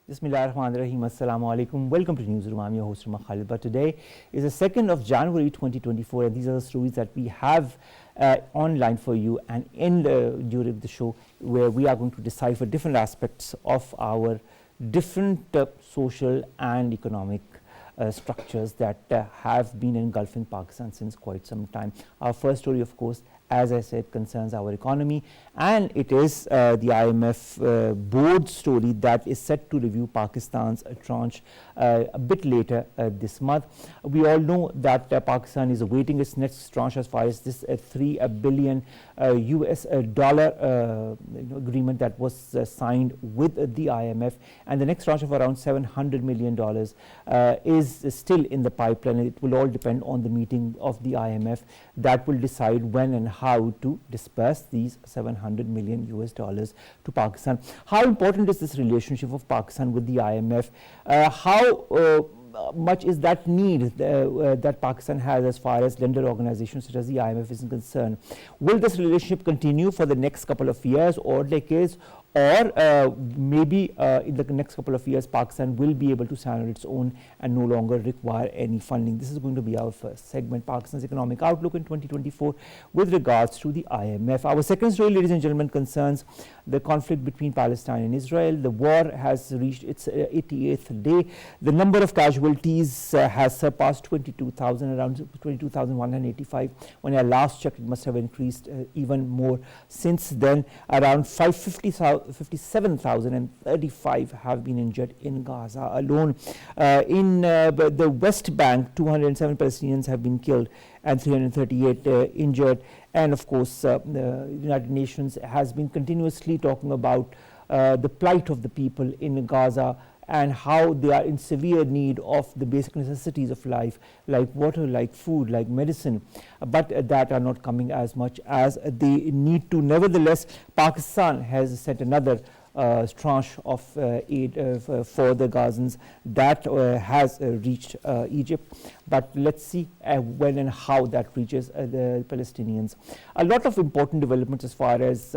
Bismillahirrahmanirrahim. Assalamu alaikum. Welcome to NEWSROOM. I'm your host, Khalid. But today is the 2nd of January 2024, and these are the stories that we have online for you and during the show, where we are going to decipher different aspects of our different social and economic structures that have been engulfing Pakistan since quite some time. Our first story, of course, as I said, concerns our economy, and it is the IMF board story that is set to review Pakistan's tranche a bit later this month. We all know that Pakistan is awaiting its next tranche as far as this $3 billion US dollar agreement that was signed with the IMF, and the next tranche of around $700 million is still in the pipeline. It will all depend on the meeting of the IMF that will decide when and how to disperse these $700 million US dollars to Pakistan. How important is this relationship of Pakistan with the IMF? How much is that need that Pakistan has as far as lender organizations such as the IMF is concerned? Will this relationship continue for the next couple of years or decades? Or maybe in the next couple of years, Pakistan will be able to stand on its own and no longer require any funding. This is going to be our first segment, Pakistan's economic outlook in 2024 with regards to the IMF. Our second story, ladies and gentlemen, concerns the conflict between Palestine and Israel. The war has reached its 88th day. The number of casualties has surpassed 22,000, around 22,185. When I last checked, it must have increased even more since then. Around 57,035 have been injured in Gaza alone. In the West Bank, 207 Palestinians have been killed and 338 injured. And of course, the United Nations has been continuously talking about the plight of the people in Gaza and how they are in severe need of the basic necessities of life, like water, like food, like medicine, but that are not coming as much as they need to. Nevertheless, Pakistan has sent another tranche of aid for the Gazans that has reached Egypt, but let's see when and how that reaches the Palestinians. A lot of important developments as far as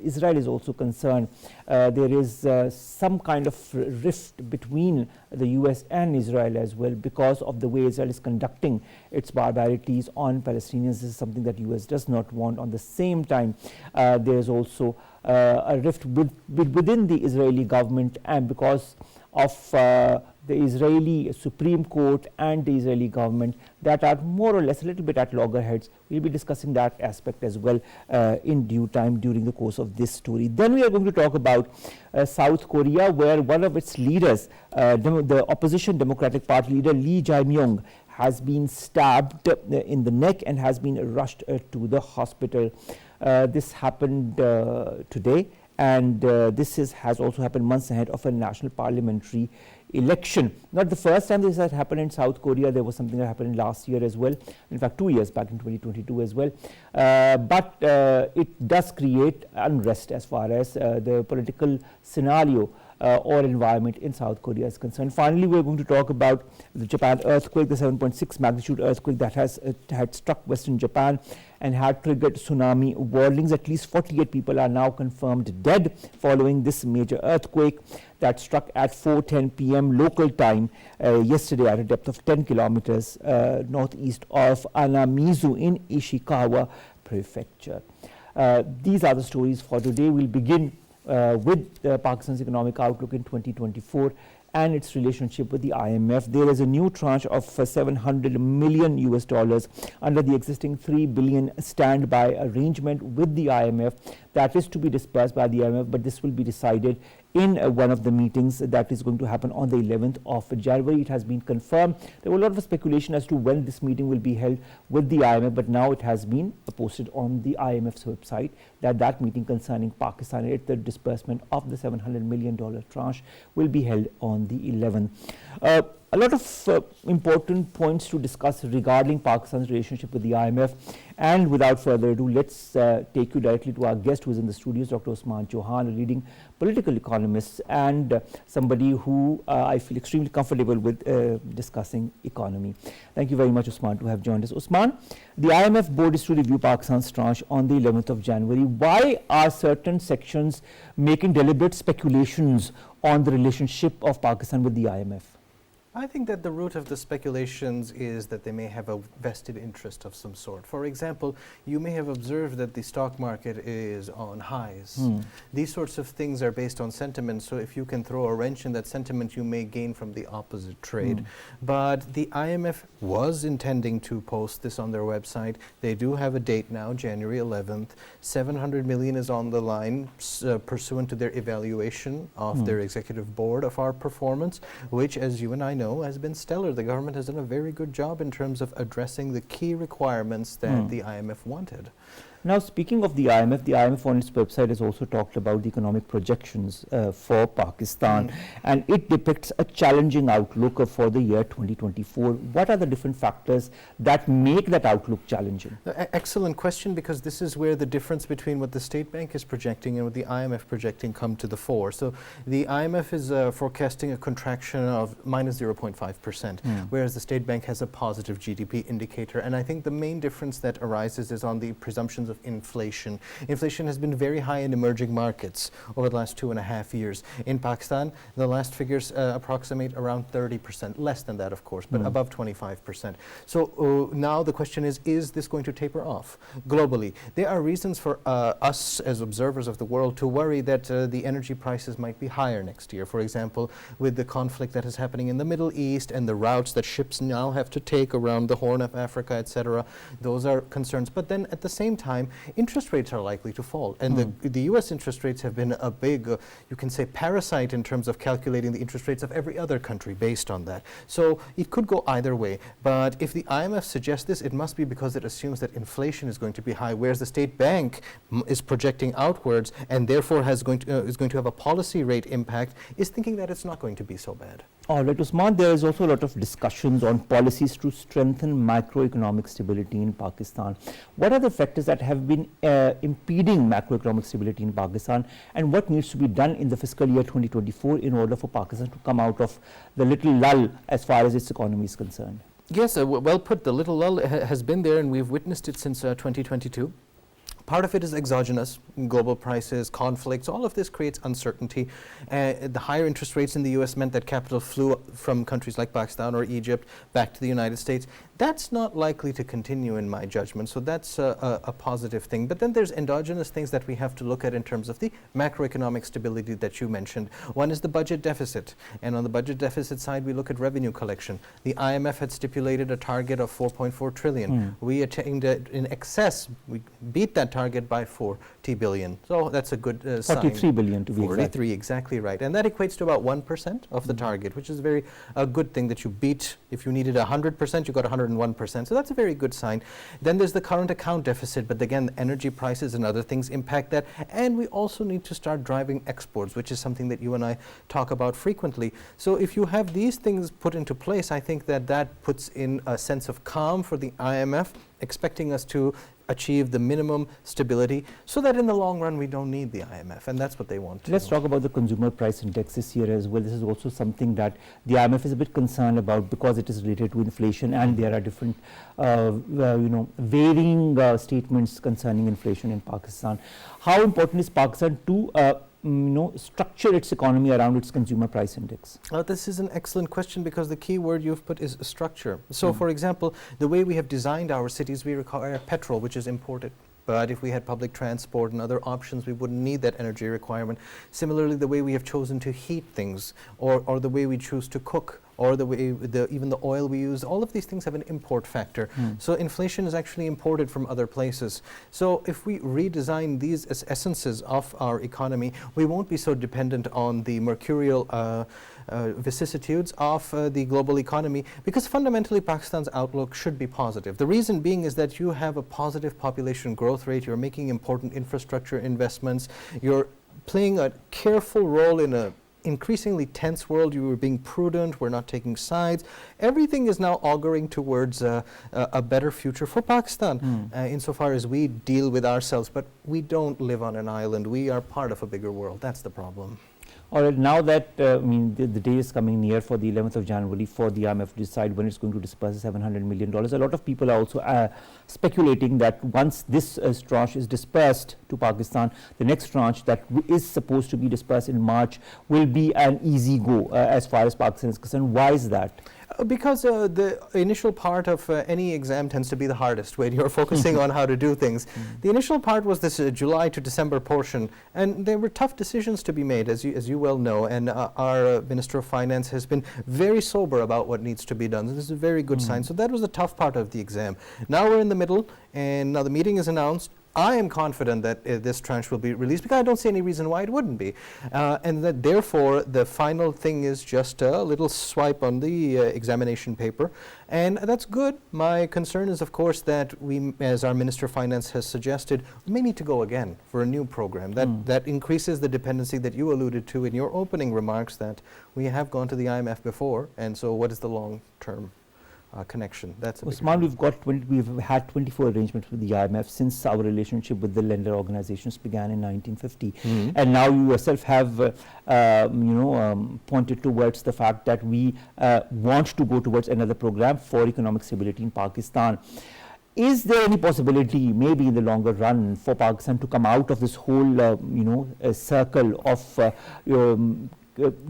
Israel is also concerned. There is some kind of rift between the US and Israel as well because of the way Israel is conducting its barbarities on Palestinians. This is something that US does not want. On the same time, there is also a rift within the Israeli government, and because of the Israeli Supreme Court and the Israeli government that are more or less a little bit at loggerheads. We'll be discussing that aspect as well in due time during the course of this story. Then we are going to talk about South Korea, where one of its leaders, the opposition Democratic Party leader Lee Jae-myung, has been stabbed in the neck and has been rushed to the hospital. This happened today, and this has also happened months ahead of a national parliamentary election. Not the first time this has happened in South Korea. There was something that happened last year as well, in fact 2 years back in 2022 as well, but it does create unrest as far as the political scenario or environment in South Korea is concerned. Finally, we're going to talk about the Japan earthquake, the 7.6 magnitude earthquake that has had struck Western Japan and had triggered tsunami warnings. At least 48 people are now confirmed dead following this major earthquake that struck at 4:10 p.m. local time yesterday at a depth of 10 kilometers northeast of Anamizu in Ishikawa Prefecture. These are the stories for today. We'll begin with Pakistan's economic outlook in 2024 and its relationship with the IMF. There is a new tranche of $700 million US dollars under the existing $3 billion standby arrangement with the IMF that is to be dispersed by the IMF, but this will be decided in one of the meetings that is going to happen on the 11th of January. It has been confirmed. There was a lot of speculation as to when this meeting will be held with the IMF, but now it has been posted on the IMF's website that meeting concerning Pakistan and the disbursement of the $700 million tranche will be held on the 11th. A lot of important points to discuss regarding Pakistan's relationship with the IMF. And without further ado, let's take you directly to our guest who is in the studios, Dr. Usman Chohan, a leading political economist and somebody who I feel extremely comfortable with discussing economy. Thank you very much, Usman, to have joined us. Usman, the IMF board is to review Pakistan's tranche on the 11th of January. Why are certain sections making deliberate speculations on the relationship of Pakistan with the IMF? I think that the root of the speculations is that they may have a vested interest of some sort. For example, you may have observed that the stock market is on highs. These sorts of things are based on sentiment, so if you can throw a wrench in that sentiment, you may gain from the opposite trade. But the IMF was intending to post this on their website. They do have a date now, January 11th. 700 million is on the line pursuant to their evaluation of their executive board of our performance, which, as you and I know, has been stellar. The government has done a very good job in terms of addressing the key requirements that the IMF wanted. Now, speaking of the IMF on its website has also talked about the economic projections for Pakistan, and it depicts a challenging outlook for the year 2024. What are the different factors that make that outlook challenging? Excellent question, because this is where the difference between what the State Bank is projecting and what the IMF projecting come to the fore. So the IMF is forecasting a contraction of minus 0.5%, whereas the State Bank has a positive GDP indicator. And I think the main difference that arises is on the presumptions of inflation. Inflation has been very high in emerging markets over the last 2.5 years. In Pakistan, the last figures approximate around 30%, less than that, of course, but above 25%. So now the question is this going to taper off globally? There are reasons for us as observers of the world to worry that the energy prices might be higher next year. For example, with the conflict that is happening in the Middle East and the routes that ships now have to take around the Horn of Africa, etc., those are concerns. But then at the same time, interest rates are likely to fall. And the US interest rates have been a big, you can say, parasite in terms of calculating the interest rates of every other country based on that. So it could go either way. But if the IMF suggests this, it must be because it assumes that inflation is going to be high, whereas the State Bank is projecting outwards and therefore is going to have a policy rate impact, is thinking that it's not going to be so bad. All right, Usman, there is also a lot of discussions on policies to strengthen macroeconomic stability in Pakistan. What are the factors that have been impeding macroeconomic stability in Pakistan, and what needs to be done in the fiscal year 2024 in order for Pakistan to come out of the little lull as far as its economy is concerned? Yes, well put. The little lull has been there, and we've witnessed it since 2022. Part of it is exogenous, global prices, conflicts, all of this creates uncertainty. The higher interest rates in the US meant that capital flew from countries like Pakistan or Egypt back to the United States. That's not likely to continue in my judgment, so that's a positive thing. But then there's endogenous things that we have to look at in terms of the macroeconomic stability that you mentioned. One is the budget deficit, and on the budget deficit side we look at revenue collection. The IMF had stipulated a target of 4.4 trillion. We attained it in excess, we beat that target by 40 billion. So that's a good sign. 43 billion to be exact. 43, exactly right. And that equates to about 1% of the target, which is a good thing that you beat. If you needed 100%, you got 101%. So that's a very good sign. Then there's the current account deficit, but again, energy prices and other things impact that. And we also need to start driving exports, which is something that you and I talk about frequently. So if you have these things put into place, I think that that puts in a sense of calm for the IMF, expecting us to achieve the minimum stability so that in the long run we don't need the IMF, and that's what they want to. Let's talk about the consumer price index this year as well. This is also something that the IMF is a bit concerned about because it is related to inflation, and there are different varying statements concerning inflation in Pakistan. How important is Pakistan to structure its economy around its consumer price index? This is an excellent question, because the key word you've put is structure. So for example, the way we have designed our cities, we require petrol, which is imported. But if we had public transport and other options, we wouldn't need that energy requirement. Similarly, the way we have chosen to heat things, or the way we choose to cook, or the way even the oil we use, all of these things have an import factor. So inflation is actually imported from other places. So if we redesign these as essences of our economy, we won't be so dependent on the mercurial vicissitudes of the global economy, because fundamentally Pakistan's outlook should be positive. The reason being is that you have a positive population growth rate, you're making important infrastructure investments, you're playing a careful role in a increasingly tense world. You were being prudent, we're not taking sides. Everything is now auguring towards a better future for Pakistan, insofar as we deal with ourselves. But we don't live on an island. We are part of a bigger world. That's the problem. All right, now that I mean the day is coming near for the 11th of January for the IMF to decide when it's going to disperse $700 million. A lot of people are also speculating that once this tranche is dispersed to Pakistan, the next tranche that is supposed to be dispersed in March will be an easy go as far as Pakistan is concerned. Why is that? Because the initial part of any exam tends to be the hardest when you're focusing on how to do things. The initial part was this July to December portion, and there were tough decisions to be made, as you well know, and our Minister of Finance has been very sober about what needs to be done. So this is a very good sign. So that was the tough part of the exam. Now we're in the middle, and now the meeting is announced. I am confident that this tranche will be released because I don't see any reason why it wouldn't be. And that therefore the final thing is just a little swipe on the examination paper. And that's good. My concern is, of course, that we, as our Minister of Finance has suggested, we may need to go again for a new program. That increases the dependency that you alluded to in your opening remarks, that we have gone to the IMF before. And so what is the long-term connection? That's a Usman, we've had 24 arrangements with the IMF since our relationship with the lender organizations began in 1950, and now you yourself have pointed towards the fact that we want to go towards another program for economic stability in Pakistan. Is there any possibility, maybe in the longer run, for Pakistan to come out of this whole circle of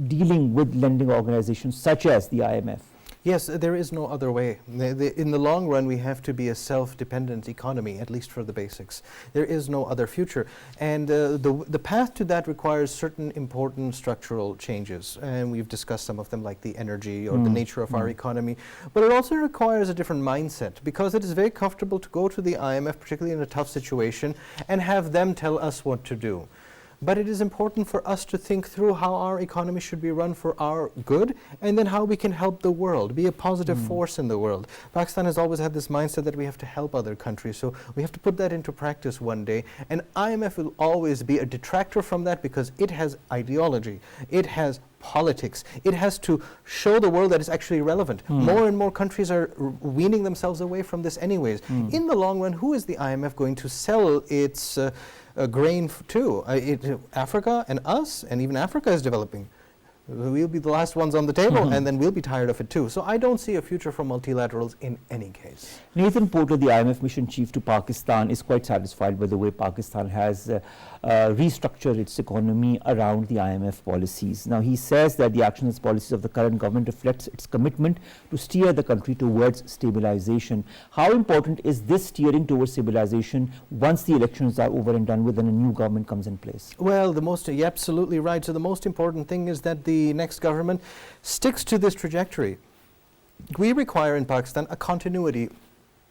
dealing with lending organizations such as the IMF? Yes, there is no other way. In the long run, we have to be a self-dependent economy, at least for the basics. There is no other future. And the path to that requires certain important structural changes. And we've discussed some of them, like the energy or the nature of our economy. But it also requires a different mindset, because it is very comfortable to go to the IMF, particularly in a tough situation, and have them tell us what to do. But it is important for us to think through how our economy should be run for our good, and then how we can help the world, be a positive force in the world. Pakistan has always had this mindset that we have to help other countries, so we have to put that into practice one day. And IMF will always be a detractor from that, because it has ideology, it has politics, it has to show the world that it's actually relevant. More and more countries are weaning themselves away from this anyways. In the long run, who is the IMF going to sell its grain to? Africa and us, and even Africa is developing. We'll be the last ones on the table, and then we'll be tired of it too. So I don't see a future for multilaterals in any case. Nathan Porter, the IMF mission chief to Pakistan, is quite satisfied with the way Pakistan has restructured its economy around the IMF policies. Now, he says that the actions and policies of the current government reflects its commitment to steer the country towards stabilization. How important is this steering towards stabilization once the elections are over and done with and a new government comes in place? Well, you're absolutely right. So the most important thing is that the next government sticks to this trajectory. We require in Pakistan a continuity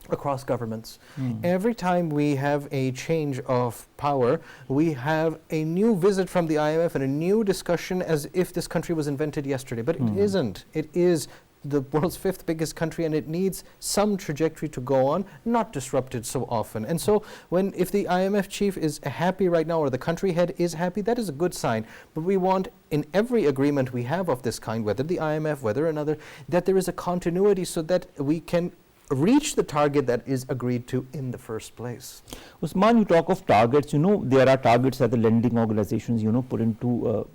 across governments. Every time we have a change of power, we have a new visit from the IMF and a new discussion as if this country was invented yesterday. But it isn't. It is the world's 5th biggest country, and it needs some trajectory to go on, not disrupted so often. And so if the IMF chief is happy right now, or the country head is happy, that is a good sign. But we want, in every agreement we have of this kind, whether the IMF, whether another, that there is a continuity so that we can reach the target that is agreed to in the first place. Usman, you talk of targets. There are targets that the lending organizations, put into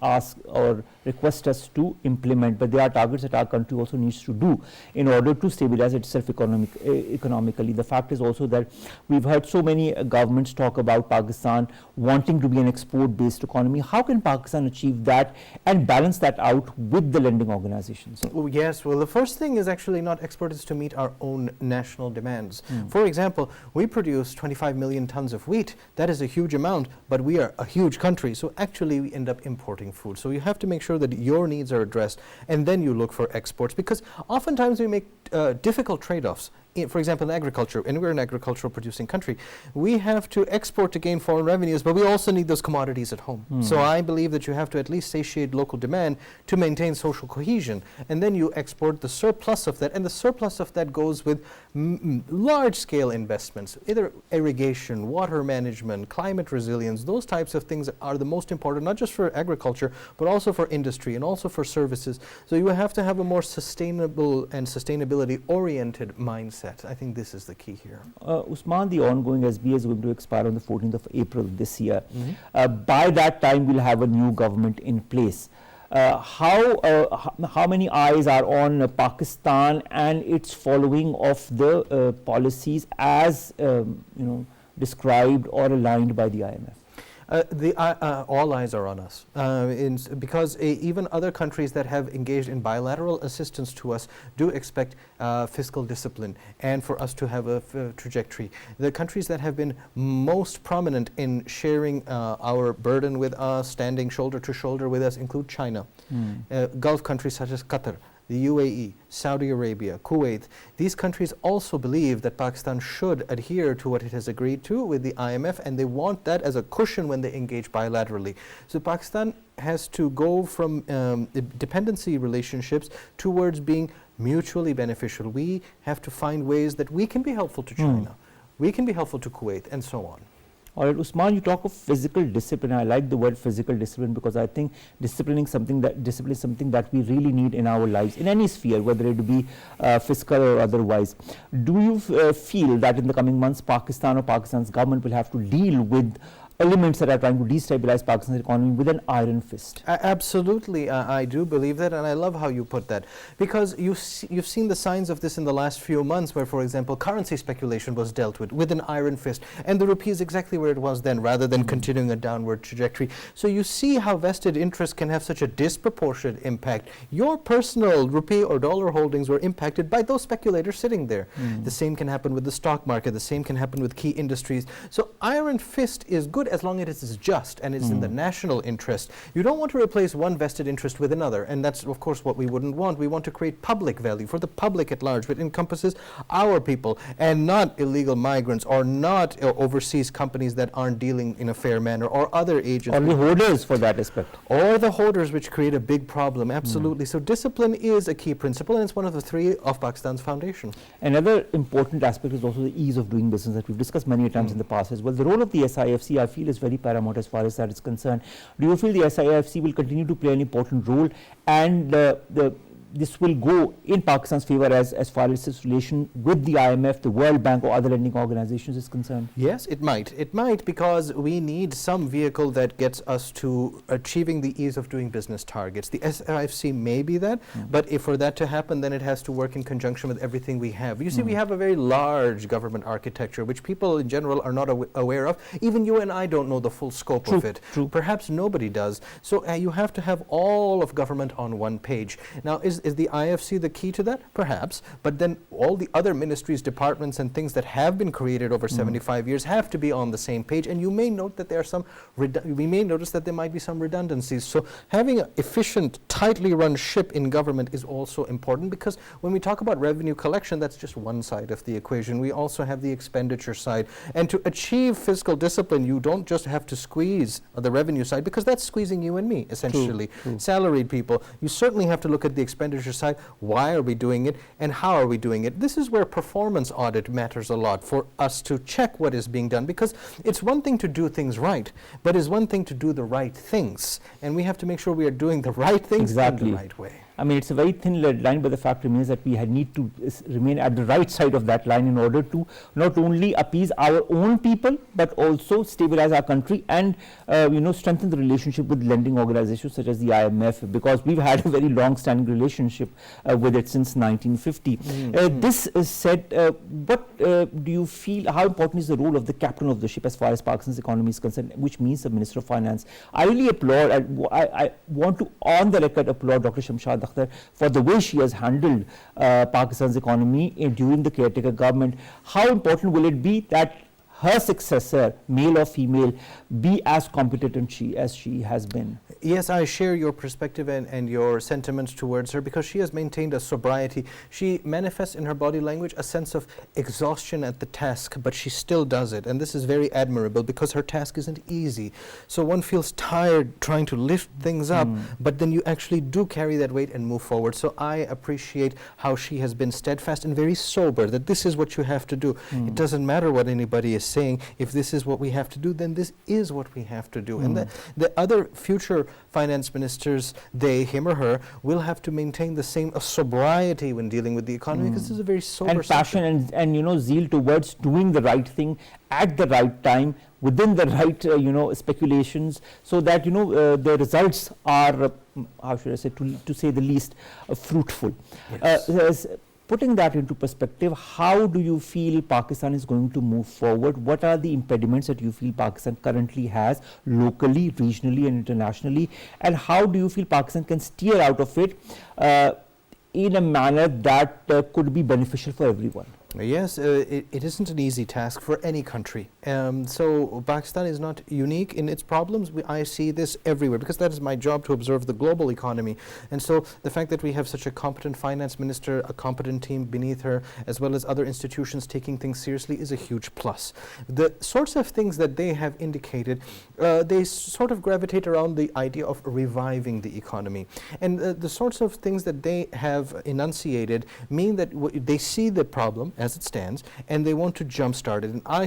ask or request us to implement, but there are targets that our country also needs to do in order to stabilize itself economically. The fact is also that we've heard so many governments talk about Pakistan wanting to be an export-based economy. How can Pakistan achieve that and balance that out with the lending organizations? Yes, well, the first thing is actually not export, is to meet our own national demands. For example, we produce 25 million tons of wheat. That is a huge amount, but we are a huge country, so actually we end up importing food. So you have to make sure that your needs are addressed, and then you look for exports, because oftentimes we make difficult trade-offs. For example, in agriculture, and we're an agricultural producing country, we have to export to gain foreign revenues, but we also need those commodities at home. So I believe that you have to at least satiate local demand to maintain social cohesion, and then you export the surplus of that, and the surplus of that goes goes with large-scale investments, either irrigation, water management, climate resilience. Those types of things are the most important, not just for agriculture, but also for industry and also for services. So you have to have a more sustainable and sustainability-oriented mindset. I think this is the key here. Usman, the ongoing SBA is going to expire on the 14th of April this year. By that time, we'll have a new government in place. How many eyes are on Pakistan and its following of the policies as described or aligned by the IMF? All eyes are on us because even other countries that have engaged in bilateral assistance to us do expect fiscal discipline and for us to have a trajectory. The countries that have been most prominent in sharing our burden with us, standing shoulder to shoulder with us, include China, Gulf countries such as Qatar, the UAE, Saudi Arabia, Kuwait. These countries also believe that Pakistan should adhere to what it has agreed to with the IMF, and they want that as a cushion when they engage bilaterally. So Pakistan has to go from dependency relationships towards being mutually beneficial. We have to find ways that we can be helpful to China, we can be helpful to Kuwait, and so on. All right, Usman, you talk of physical discipline. I like the word physical discipline because I think discipline is something that we really need in our lives, in any sphere, whether it be fiscal or otherwise. Do you feel that in the coming months, Pakistan or Pakistan's government will have to deal with elements that are trying to destabilize Pakistan's economy with an iron fist? Absolutely, I do believe that, and I love how you put that, because you've seen the signs of this in the last few months where, for example, currency speculation was dealt with an iron fist, and the rupee is exactly where it was then, rather than continuing a downward trajectory. So you see how vested interests can have such a disproportionate impact. Your personal rupee or dollar holdings were impacted by those speculators sitting there. The same can happen with the stock market, the same can happen with key industries. So iron fist is good as long as it is just and it's in the national interest. You don't want to replace one vested interest with another, and that's of course what we wouldn't want. We want to create public value for the public at large, which encompasses our people and not illegal migrants or not overseas companies that aren't dealing in a fair manner, or other agents. Or the holders for that aspect. Or the holders, which create a big problem, absolutely. So discipline is a key principle, and it's one of the three of Pakistan's foundation. Another important aspect is also the ease of doing business that we've discussed many times in the past as well. The role of the SIFC, I feel, is very paramount as far as that is concerned. Do you feel the SIFC will continue to play an important role, and this will go in Pakistan's favor as far as its relation with the IMF, the World Bank, or other lending organizations is concerned? Yes, it might. It might, because we need some vehicle that gets us to achieving the ease of doing business targets. The SIFC may be that, but if for that to happen, then it has to work in conjunction with everything we have. You see, we have a very large government architecture, which people in general are not aware of. Even you and I don't know the full scope of it. Perhaps nobody does. So you have to have all of government on one page. Now, is the IFC the key to that? Perhaps, but then all the other ministries, departments, and things that have been created over 75 years have to be on the same page, and you may note that there are some, we may notice that there might be some redundancies. So having an efficient, tightly run ship in government is also important, because when we talk about revenue collection, that's just one side of the equation. We also have the expenditure side, and to achieve fiscal discipline, you don't just have to squeeze the revenue side, because that's squeezing you and me, essentially. Salaried people. You certainly have to look at the expenditure side. Why are we doing it, and how are we doing it? This is where performance audit matters a lot, for us to check what is being done, because it's one thing to do things right, but it's one thing to do the right things, and we have to make sure we are doing the right things in the right way. I mean, it's a very thin line, but the fact remains that we need to remain at the right side of that line in order to not only appease our own people, but also stabilize our country and strengthen the relationship with lending organizations such as the IMF, because we've had a very long-standing relationship with it since 1950. This said, what do you feel, how important is the role of the captain of the ship as far as Pakistan's economy is concerned, which means the Minister of Finance? I really applaud, I want to on the record applaud Dr. Shamshad for the way she has handled Pakistan's economy during the caretaker government. How important will it be that her successor, male or female, be as competent as she has been? Yes, I share your perspective and your sentiments towards her, because she has maintained a sobriety. She manifests in her body language a sense of exhaustion at the task, but she still does it. And this is very admirable, because her task isn't easy. So one feels tired trying to lift things up, but then you actually do carry that weight and move forward. So I appreciate how she has been steadfast and very sober, that this is what you have to do. It doesn't matter what anybody is saying. If this is what we have to do, then this is what we have to do. And the other future finance ministers, they, him or her, will have to maintain the same sobriety when dealing with the economy, because this is a very sober and passion and you know, zeal towards doing the right thing at the right time, within the right you know, speculations, so that you know the results are how should I say, to say the least, fruitful. Yes. Putting that into perspective, how do you feel Pakistan is going to move forward? What are the impediments that you feel Pakistan currently has, locally, regionally and internationally? And how do you feel Pakistan can steer out of it in a manner that could be beneficial for everyone? Yes, it isn't an easy task for any country. So Pakistan is not unique in its problems. I see this everywhere, because that is my job, to observe the global economy. And so the fact that we have such a competent finance minister, a competent team beneath her, as well as other institutions taking things seriously, is a huge plus. The sorts of things that they have indicated, they sort of gravitate around the idea of reviving the economy. And the sorts of things that they have enunciated mean that they see the problem as it stands, and they want to jumpstart it. And I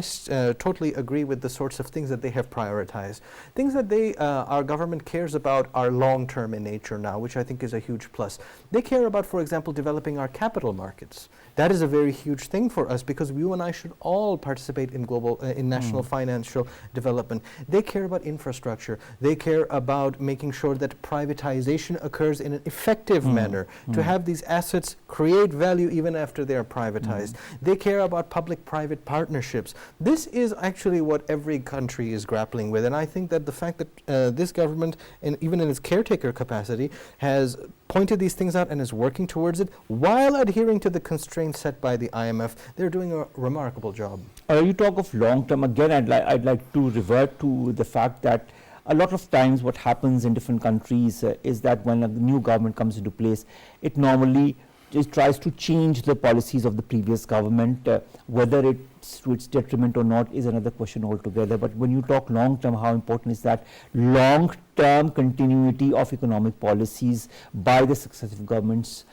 totally agree with the sorts of things that they have prioritized. Things that our government cares about are long-term in nature now, which I think is a huge plus. They care about, for example, developing our capital markets. That is a very huge thing for us, because you and I should all participate in global, in national financial development. They care about infrastructure. They care about making sure that privatization occurs in an effective manner, to have these assets create value even after they are privatized. They care about public-private partnerships. This is actually what every country is grappling with, and I think that the fact that this government, and even in its caretaker capacity, has pointed these things out and is working towards it while adhering to the constraints set by the IMF, they're doing a remarkable job. You talk of long term. Again, I'd like to revert to the fact that a lot of times what happens in different countries is that when a new government comes into place, it normally just tries to change the policies of the previous government. Whether it's to its detriment or not is another question altogether. But when you talk long term, how important is that long term continuity of economic policies by the successive governments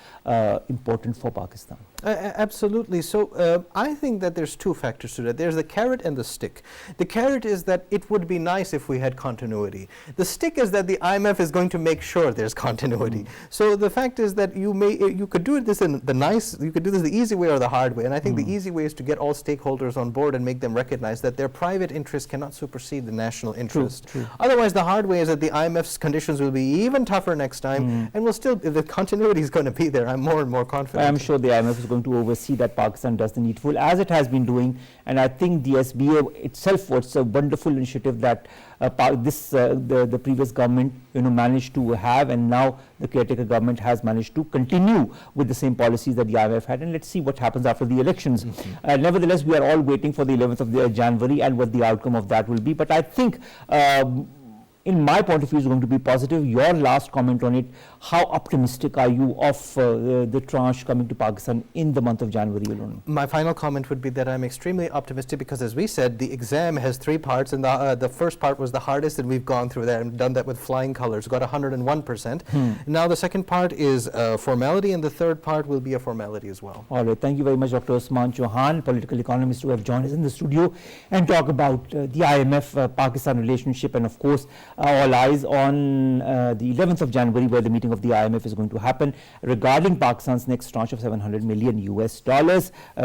important for Pakistan? Absolutely. So I think that there's two factors to that. There's the carrot and the stick. The carrot is that it would be nice if we had continuity. The stick is that the IMF is going to make sure there's continuity. So the fact is that you could do this in you could do this the easy way or the hard way. And I think the easy way is to get all stakeholders on board and make them recognize that their private interest cannot supersede the national interest. True. Otherwise, the hard way is that the IMF's conditions will be even tougher next time, and the continuity is going to be there. I'm more and more confident. I'm sure the IMF is going to oversee that Pakistan does the needful, as it has been doing. And I think the SBA itself was a wonderful initiative that the previous government managed to have, and now the caretaker government has managed to continue with the same policies that the IMF had. And let's see what happens after the elections. Nevertheless, we are all waiting for the 11th of January and what the outcome of that will be. But I think in my point of view, is going to be positive. Your last comment on it, how optimistic are you of the tranche coming to Pakistan in the month of January alone? My final comment would be that I'm extremely optimistic, because as we said, the exam has 3 parts, and the first part was the hardest, and we've gone through that and done that with flying colors, got 101%. Now the second part is formality, and the third part will be a formality as well. All right, thank you very much, Dr. Usman Chohan, political economist, who have joined us in the studio and talk about the IMF-Pakistan relationship, and of course, all eyes on the 11th of January, where the meeting of the IMF is going to happen regarding Pakistan's next tranche of $700 million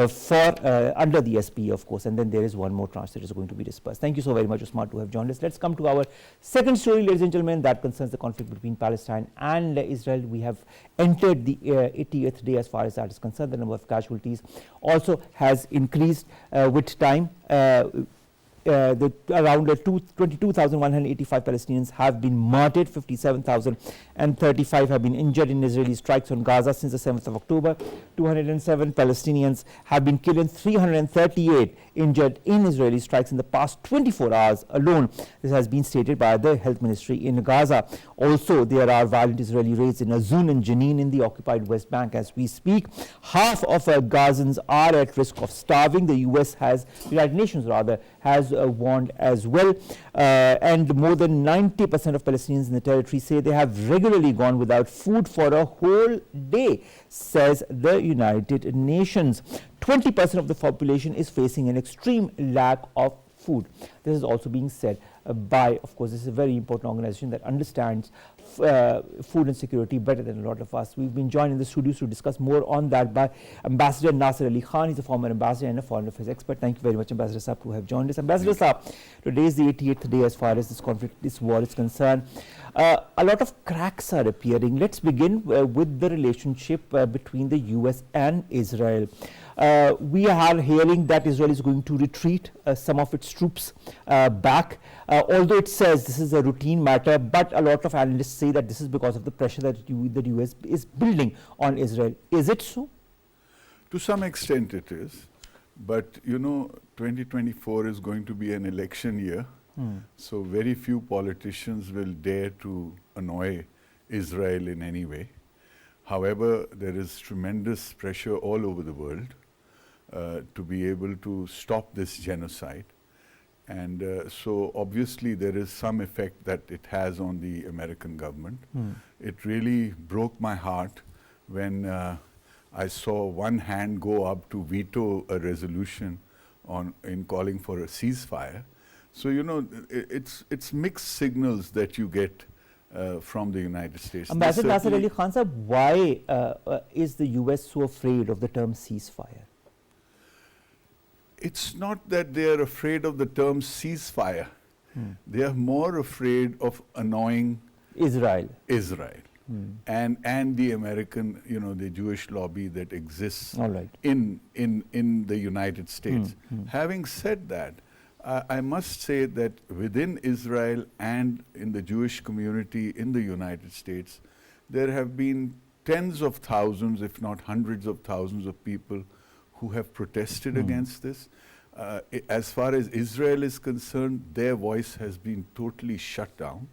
for under the SPE, of course, and then there is one more tranche that is going to be dispersed. Thank you so very much, Usman, to have joined us. Let's come to our second story, ladies and gentlemen, that concerns the conflict between Palestine and Israel. We have entered the 80th day as far as that is concerned. The number of casualties also has increased with time. around 22,185 Palestinians have been martyred, 57,035 have been injured in Israeli strikes on Gaza since the 7th of October. 207 Palestinians have been killed and 338 injured in Israeli strikes in the past 24 hours alone. This has been stated by the health ministry in Gaza. Also, there are violent Israeli raids in Azun and Jenin in the occupied West Bank as we speak. Half of Gazans are at risk of starving. The United Nations has warned as well. And more than 90% of Palestinians in the territory say they have regularly gone without food for a whole day, says the United Nations. 20% of the population is facing an extreme lack of food. This is also being said by, of course, this is a very important organization that understands food and security better than a lot of us. We've been joined in the studios to discuss more on that by Ambassador Nasir Ali Khan. He's a former ambassador and a foreign affairs expert. Thank you very much, Ambassador Saab, to have joined us. Ambassador Saab, today is the 88th day as far as this conflict, this war is concerned. A lot of cracks are appearing. Let's begin with the relationship between the US and Israel. We are hearing that Israel is going to retreat some of its troops back, although it says this is a routine matter, but a lot of analysts say that this is because of the pressure that the US is building on Israel. Is it so? To some extent it is, but 2024 is going to be an election year, so very few politicians will dare to annoy Israel in any way. However, there is tremendous pressure all over the world to be able to stop this genocide. And so obviously there is some effect that it has on the American government. It really broke my heart when I saw one hand go up to veto a resolution in calling for a ceasefire. So it's mixed signals that you get from the United States. Ambassador Nasir Ali Khan sir, why is the US so afraid of the term ceasefire? It's not that they are afraid of the term ceasefire. They are more afraid of annoying Israel. And the American, the Jewish lobby that exists All right. in the United States. Having said that, I must say that within Israel and in the Jewish community in the United States, there have been tens of thousands, if not hundreds of thousands of people who have protested against this. As far as Israel is concerned, their voice has been totally shut down.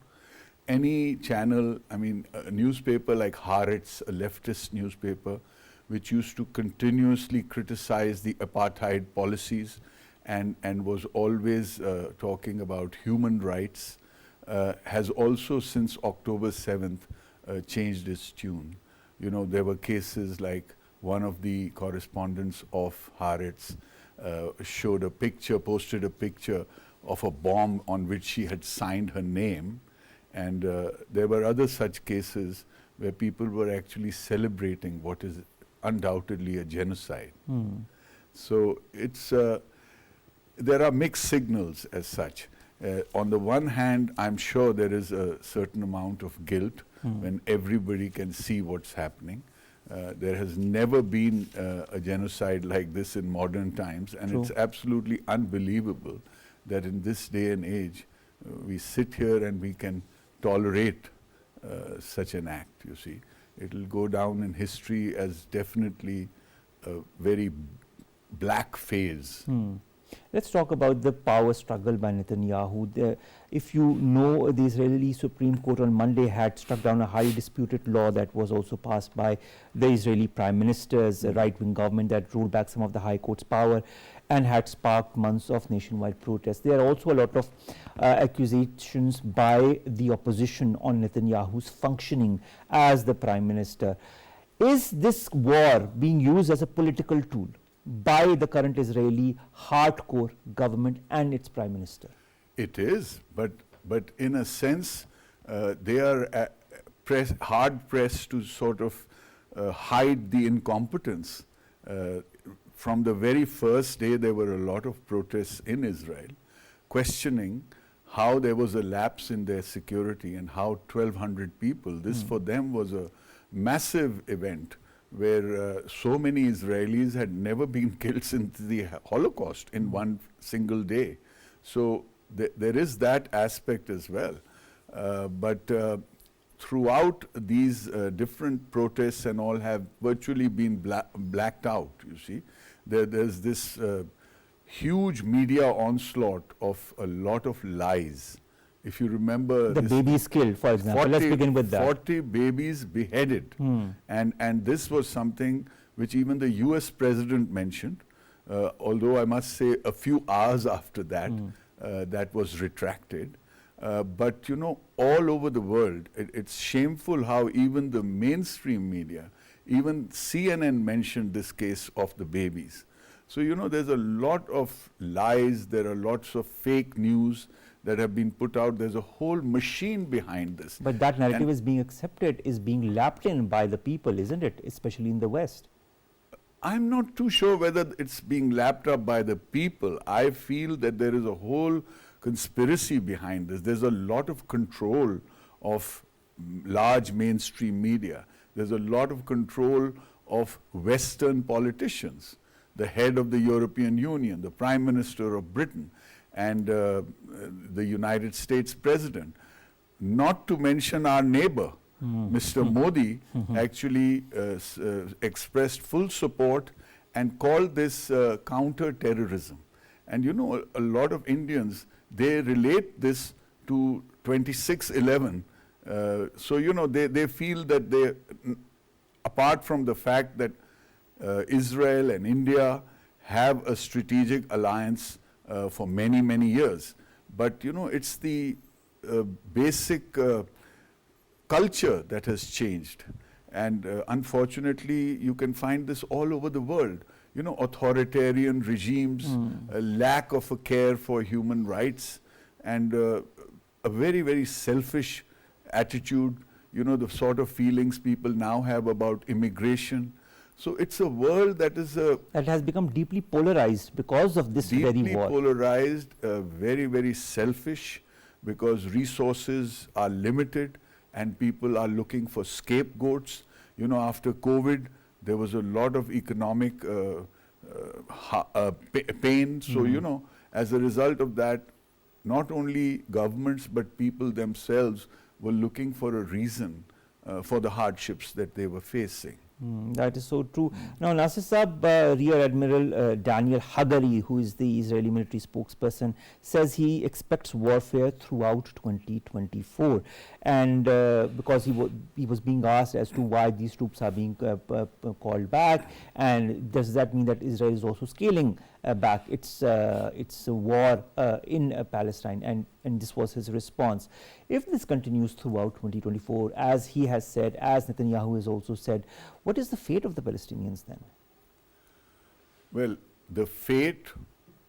Any channel, a newspaper like Haaretz, a leftist newspaper, which used to continuously criticize the apartheid policies and was always talking about human rights, has also since October 7th changed its tune. There were cases like one of the correspondents of Haaretz posted a picture of a bomb on which she had signed her name, and there were other such cases where people were actually celebrating what is undoubtedly a genocide. So it's there are mixed signals as such. On the one hand, I'm sure there is a certain amount of guilt when everybody can see what's happening. There has never been a genocide like this in modern times, and it's absolutely unbelievable that in this day and age we sit here and we can tolerate such an act, you see. It will go down in history as definitely a very black phase. Let's talk about the power struggle by Netanyahu. If you know, the Israeli Supreme Court on Monday had struck down a highly disputed law that was also passed by the Israeli Prime Minister's right-wing government that rolled back some of the High Court's power and had sparked months of nationwide protests. There are also a lot of accusations by the opposition on Netanyahu's functioning as the Prime Minister. Is this war being used as a political tool by the current Israeli hardcore government and its Prime Minister? It is, but in a sense, they are hard pressed to sort of hide the incompetence. From the very first day, there were a lot of protests in Israel questioning how there was a lapse in their security and how 1,200 people, this for them was a massive event where so many Israelis had never been killed since the Holocaust in one single day. So there is that aspect as well. But throughout these different protests and all have virtually been blacked out, you see. There's this huge media onslaught of a lot of lies. If you remember, the babies killed, for example. Let's begin with that. 40 babies beheaded. And this was something which even the US president mentioned, although I must say a few hours after that, that was retracted. But you know, all over the world, it's shameful how even the mainstream media, even CNN mentioned this case of the babies. So you know, there's a lot of lies, there are lots of fake news that have been put out. There's a whole machine behind this. But that narrative is being accepted, is being lapped in by the people, isn't it? Especially in the West. I'm not too sure whether it's being lapped up by the people. I feel that there is a whole conspiracy behind this. There's a lot of control of large mainstream media. There's a lot of control of Western politicians, the head of the European Union, the Prime Minister of Britain, and the United States President. Not to mention our neighbor, Mr. Modi, actually expressed full support and called this counter-terrorism. And you know, a lot of Indians, they relate this to 26/11. So you know, they feel that they, apart from the fact that Israel and India have a strategic alliance for many, many years, but you know, it's the basic culture that has changed. And unfortunately, you can find this all over the world. You know, authoritarian regimes, a lack of a care for human rights, and a very, very selfish attitude, you know, the sort of feelings people now have about immigration. So it's a world that is that has become deeply polarized because of this very war. Deeply polarized, very, very selfish, because resources are limited and people are looking for scapegoats. You know, after COVID, there was a lot of economic pain. So, you know, as a result of that, not only governments but people themselves were looking for a reason for the hardships that they were facing. That is so true. Now, Nasir Saab, Rear Admiral Daniel Hagari, who is the Israeli military spokesperson, says he expects warfare throughout 2024. And because he was being asked as to why these troops are being called back, and does that mean that Israel is also scaling back its war in Palestine, and this was his response. If this continues throughout 2024, as he has said, as Netanyahu has also said, what is the fate of the Palestinians then? Well, the fate,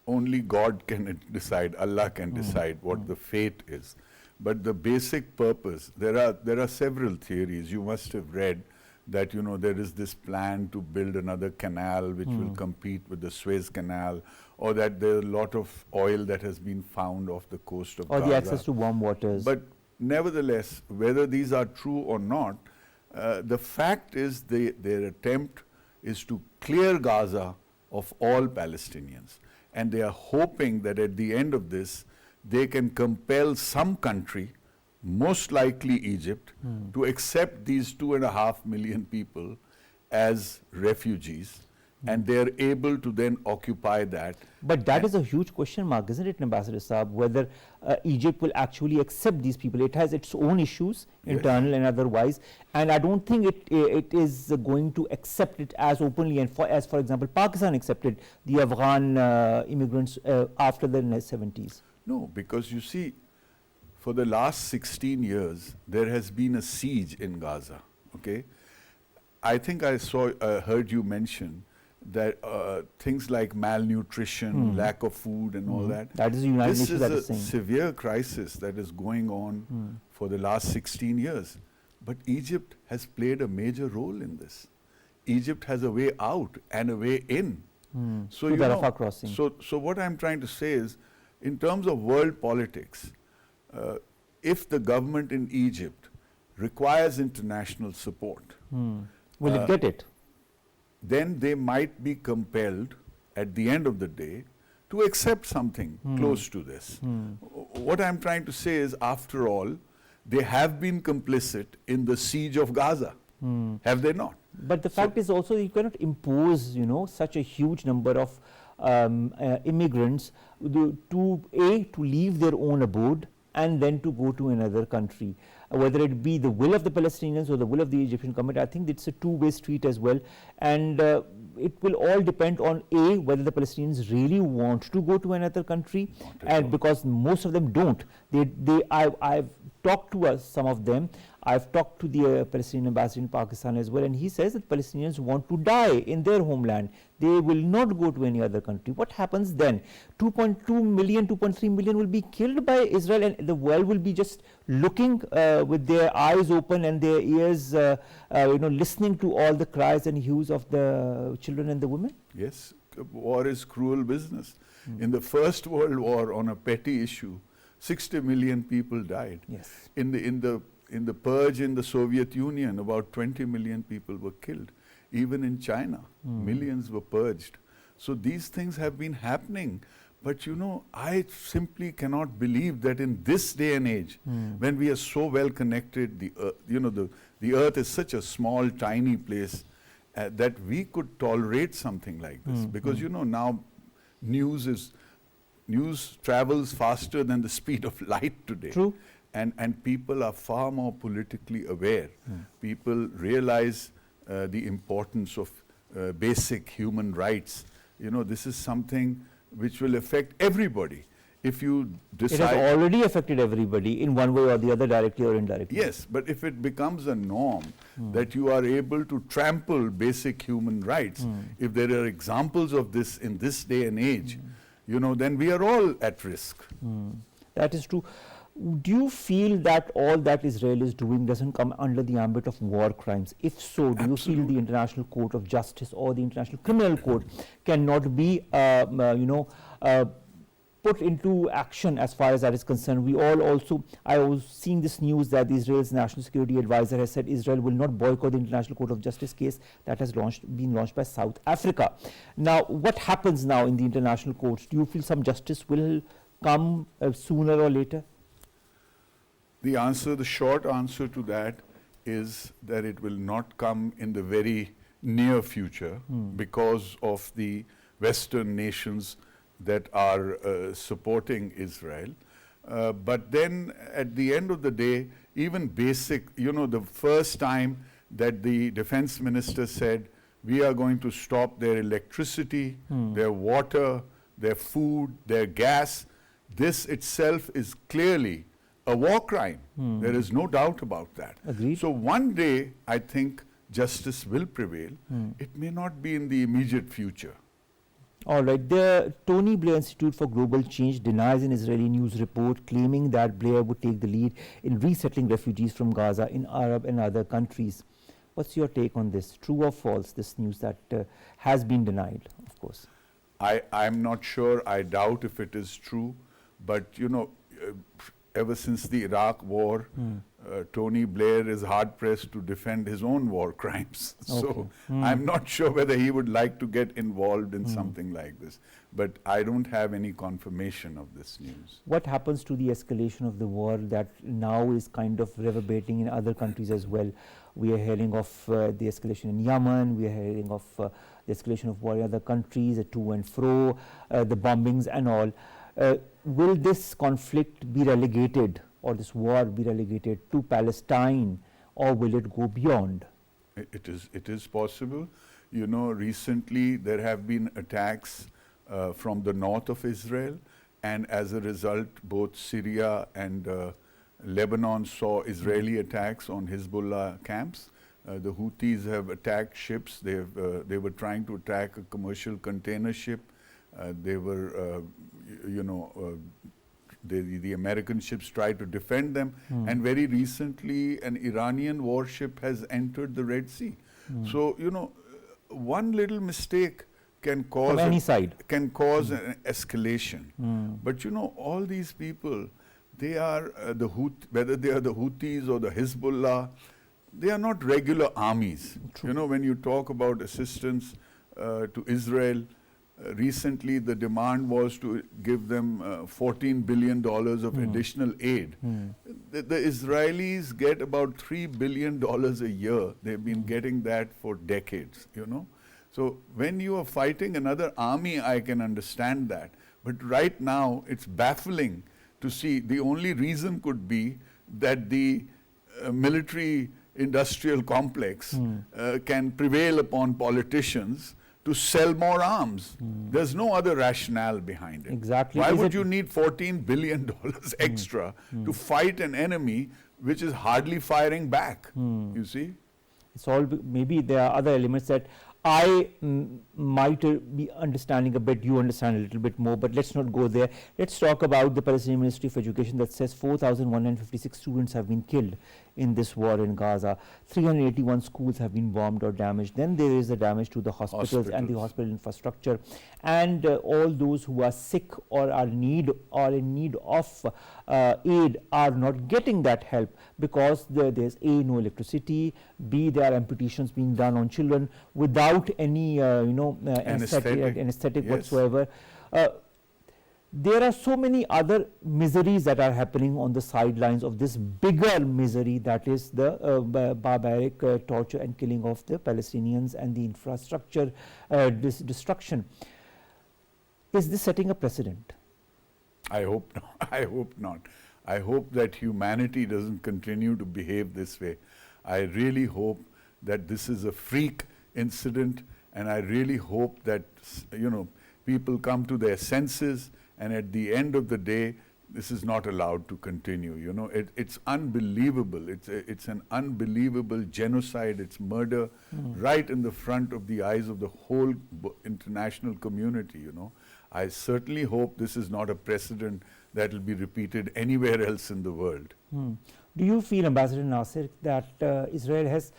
only God can decide, Allah can decide what the fate is. But the basic purpose, there are several theories. You must have read that, you know, there is this plan to build another canal which will compete with the Suez Canal, or that there are a lot of oil that has been found off the coast of Gaza. Or the access to warm waters. But nevertheless, whether these are true or not, the fact is their attempt is to clear Gaza of all Palestinians. And they are hoping that at the end of this, they can compel some country, most likely Egypt, to accept these 2.5 million people as refugees, and they are able to then occupy that. But that is a huge question mark, isn't it, Ambassador Saab, whether Egypt will actually accept these people. It has its own issues, internal and otherwise, and I don't think it is going to accept it as openly and as, for example, Pakistan accepted the Afghan immigrants after the 70s. No, because you see, for the last 16 years, there has been a siege in Gaza, okay? I think I heard you mention that things like malnutrition, lack of food and all that. That is the United Nations that is saying. This is a severe crisis that is going on for the last 16 years. But Egypt has played a major role in this. Egypt has a way out and a way in. So, you know, Rafah crossing. So what I'm trying to say is, in terms of world politics, if the government in Egypt requires international support, will it get it? then they might be compelled at the end of the day to accept something close to this. What I'm trying to say is, after all, they have been complicit in the siege of Gaza. Have they not? But the fact is also, you cannot impose, such a huge number of immigrants to leave their own abode and then to go to another country. Whether it be the will of the Palestinians or the will of the Egyptian government, I think it's a two-way street as well. And it will all depend on whether the Palestinians really want to go to another country, and because most of them don't. I've talked to some of them. I've talked to the Palestinian ambassador in Pakistan as well, and he says that Palestinians want to die in their homeland. They will not go to any other country. What happens then? 2.2 million, 2.3 million will be killed by Israel, and the world will be just looking with their eyes open and their ears, listening to all the cries and hues of the children and the women? Yes, war is cruel business. In the First World War, on a petty issue, 60 million people died. Yes. In the purge in the Soviet Union, about 20 million people were killed. Even in China, millions were purged. So these things have been happening. But I simply cannot believe that in this day and age, when we are so well connected, the earth is such a small, tiny place, that we could tolerate something like this. Because now news travels faster than the speed of light today. True. And people are far more politically aware. People realize the importance of basic human rights. This is something which will affect everybody. If you decide... It has already affected everybody in one way or the other, directly or indirectly. Yes, but if it becomes a norm that you are able to trample basic human rights, if there are examples of this in this day and age, then we are all at risk. That is true. Do you feel that all that Israel is doing doesn't come under the ambit of war crimes? If so, do you feel the International Court of Justice or the International Criminal Court cannot be, put into action as far as that is concerned? I was seeing this news that Israel's National Security Advisor has said Israel will not boycott the International Court of Justice case that has been launched by South Africa. Now, what happens now in the international courts? Do you feel some justice will come sooner or later? The short answer to that is that it will not come in the very near future because of the Western nations that are supporting Israel. But then at the end of the day, even basic, the first time that the defense minister said, we are going to stop their electricity, their water, their food, their gas, this itself is clearly a war crime. There is no doubt about that. Agreed. So one day, I think justice will prevail. It may not be in the immediate future. All right. The Tony Blair Institute for Global Change denies an Israeli news report claiming that Blair would take the lead in resettling refugees from Gaza in Arab and other countries. What's your take on this? True or false, this news that has been denied, of course? I'm not sure. I doubt if it is true. But, ever since the Iraq war, Tony Blair is hard-pressed to defend his own war crimes. So I'm not sure whether he would like to get involved in something like this. But I don't have any confirmation of this news. What happens to the escalation of the war that now is kind of reverberating in other countries as well? We are hearing of the escalation in Yemen, we are hearing of the escalation of war in other countries, the to and fro, the bombings and all. Will this conflict be relegated, or this war be relegated to Palestine, or will it go beyond? It is possible. Recently there have been attacks from the north of Israel, and as a result both Syria and Lebanon saw Israeli attacks on Hezbollah camps. The Houthis have attacked ships. They were trying to attack a commercial container ship. They were, the American ships tried to defend them. And very recently, an Iranian warship has entered the Red Sea. So, one little mistake can cause from any side. Can cause an escalation. But, all these people, they are whether they are the Houthis or the Hezbollah, they are not regular armies. True. When you talk about assistance to Israel, recently the demand was to give them $14 billion of additional aid. The Israelis get about $3 billion a year. They've been getting that for decades, you know. So when you are fighting another army, I can understand that. But right now, it's baffling to see. The only reason could be that the military industrial complex can prevail upon politicians to sell more arms. There's no other rationale behind it. Exactly. Why would you need $14 billion extra to fight an enemy which is hardly firing back? You see? It's all maybe there are other elements that I might be understanding a bit, you understand a little bit more, but let's not go there. Let's talk about the Palestinian Ministry of Education that says 4,156 students have been killed in this war in Gaza. 381 schools have been bombed or damaged. Then there is the damage to the hospitals and the hospital infrastructure. And all those who are sick or are in need of aid are not getting that help because there's A, no electricity, B, there are amputations being done on children without any anesthetic whatsoever. There are so many other miseries that are happening on the sidelines of this bigger misery, that is the barbaric torture and killing of the Palestinians and the infrastructure destruction. Is this setting a precedent? I hope not. I hope not. I hope that humanity doesn't continue to behave this way. I really hope that this is a freak incident, and I really hope that, you know, people come to their senses, and at the end of the day, this is not allowed to continue. You know, it's unbelievable. It's an unbelievable genocide. It's murder right in the front of the eyes of the whole international community, you know. I certainly hope this is not a precedent that will be repeated anywhere else in the world. Do you feel, Ambassador Nasir, that Israel has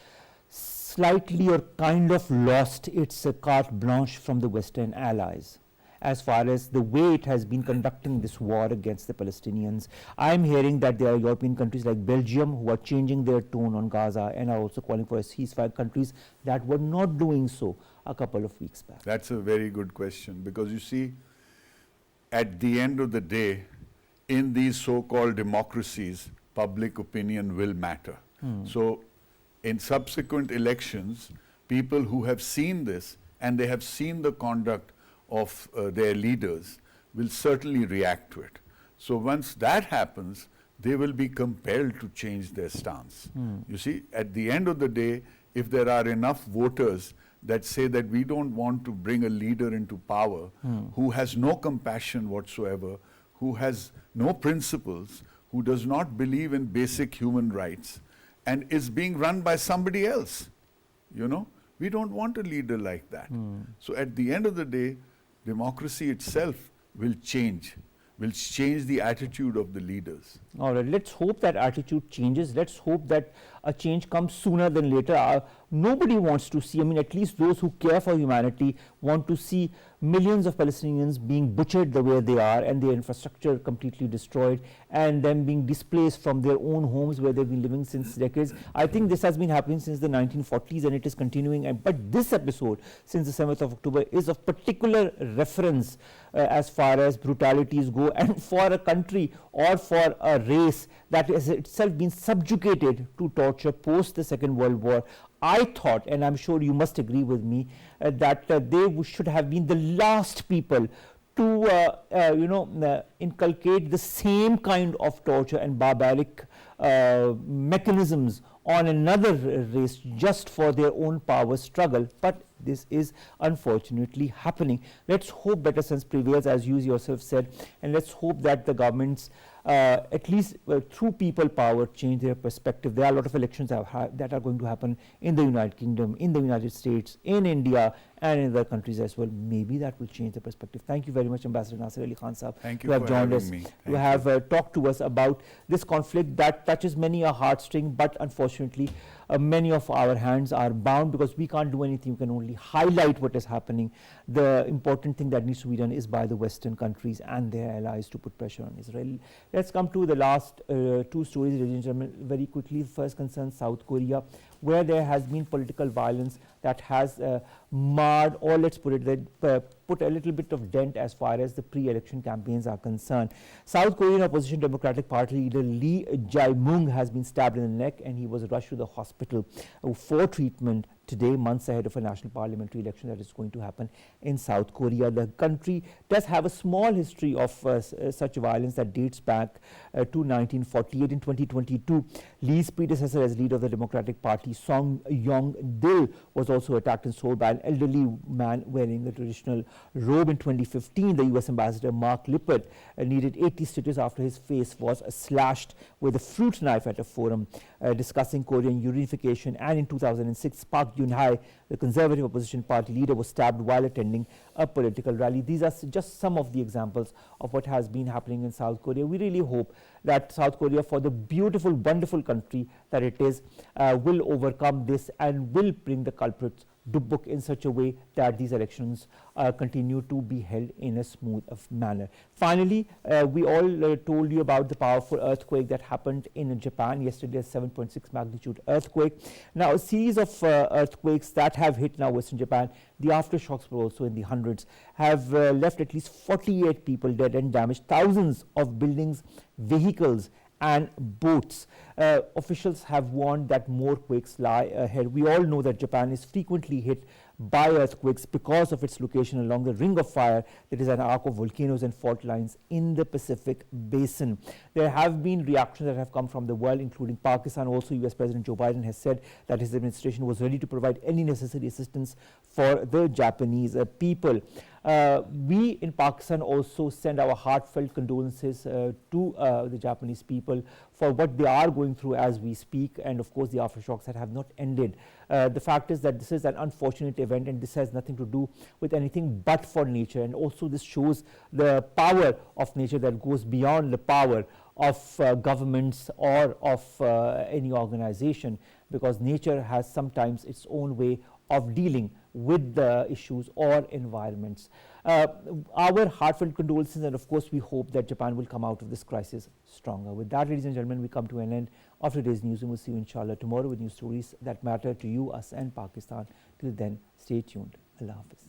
slightly or kind of lost its carte blanche from the Western allies as far as the way it has been conducting this war against the Palestinians? I'm hearing that there are European countries like Belgium who are changing their tone on Gaza and are also calling for a ceasefire, countries that were not doing so a couple of weeks back. That's a very good question, because you see, at the end of the day, in these so-called democracies, public opinion will matter. So in subsequent elections, people who have seen this and they have seen the conduct of their leaders will certainly react to it. So once that happens, they will be compelled to change their stance. You see, at the end of the day, if there are enough voters that say that we don't want to bring a leader into power who has no compassion whatsoever, who has no principles, who does not believe in basic human rights, and is being run by somebody else, you know, we don't want a leader like that. So at the end of the day, democracy itself will change the attitude of the leaders. All right, let's hope that attitude changes. Let's hope that a change comes sooner than later. Nobody wants to see, I mean, at least those who care for humanity want to see millions of Palestinians being butchered the way they are and their infrastructure completely destroyed and them being displaced from their own homes where they've been living since decades. I think this has been happening since the 1940s and it is continuing. But this episode, since the 7th of October, is of particular reference as far as brutalities go, and for a country or for a race that has itself been subjugated to torture post the Second World War. I thought, and I'm sure you must agree with me, that they should have been the last people to inculcate the same kind of torture and barbaric mechanisms on another race just for their own power struggle. But this is unfortunately happening. Let's hope better sense prevails, as you yourself said, and let's hope that the governments at least through people power change their perspective. There are a lot of elections that are going to happen in the United Kingdom, in the United States, in India, and in other countries as well. Maybe that will change the perspective. Thank you very much, Ambassador Nasir Ali Khan Sahab, Thank you who have for joined us, having me. who have talked to us about this conflict that touches many a heartstring, but unfortunately many of our hands are bound because we can't do anything. We can only highlight what is happening. The important thing that needs to be done is by the Western countries and their allies to put pressure on Israel. Let's come to the last two stories, ladies and gentlemen, very quickly. First concerns South Korea. where there has been political violence that has marred, or let's put it that put a little bit of dent as far as the pre-election campaigns are concerned. South Korean opposition Democratic Party leader Lee Jae-myung has been stabbed in the neck, and he was rushed to the hospital for treatment today, months ahead of a national parliamentary election that is going to happen in South Korea. The country does have a small history of such violence that dates back to 1948. In 2022, Lee's predecessor as leader of the Democratic Party, Song Yong-dil, was also attacked in Seoul by an elderly man wearing a traditional robe. In 2015, the US ambassador Mark Lippert needed 80 stitches after his face was slashed with a fruit knife at a forum discussing Korean unification. And in 2006, Park Geun-hye, the conservative opposition party leader, was stabbed while attending a political rally. These are just some of the examples of what has been happening in South Korea. We really hope that South Korea, for the beautiful, wonderful country that it is, will overcome this and will bring the culprits to book in such a way that these elections continue to be held in a smooth manner. Finally, we all told you about the powerful earthquake that happened in Japan yesterday, a 7.6 magnitude earthquake. Now, a series of earthquakes that have hit now Western Japan, the aftershocks were also in the hundreds, have left at least 48 people dead and damaged, thousands of buildings, vehicles and boats. Officials have warned that more quakes lie ahead. We all know that Japan is frequently hit by earthquakes because of its location along the Ring of Fire, that is an arc of volcanoes and fault lines in the Pacific Basin. There have been reactions that have come from the world, including Pakistan. Also, US President Joe Biden has said that his administration was ready to provide any necessary assistance for the Japanese people. We in Pakistan also send our heartfelt condolences to the Japanese people for what they are going through as we speak, and of course the aftershocks that have not ended. The fact is that this is an unfortunate event, and this has nothing to do with anything but for nature, and also this shows the power of nature that goes beyond the power of governments or of any organization, because nature has sometimes its own way of dealing with the issues or environments. Our heartfelt condolences, and of course we hope that Japan will come out of this crisis stronger. With that, ladies and gentlemen, we come to an end of today's news, and we'll see you inshallah tomorrow with news stories that matter to you, us and Pakistan. Till then, stay tuned. Allah Hafiz.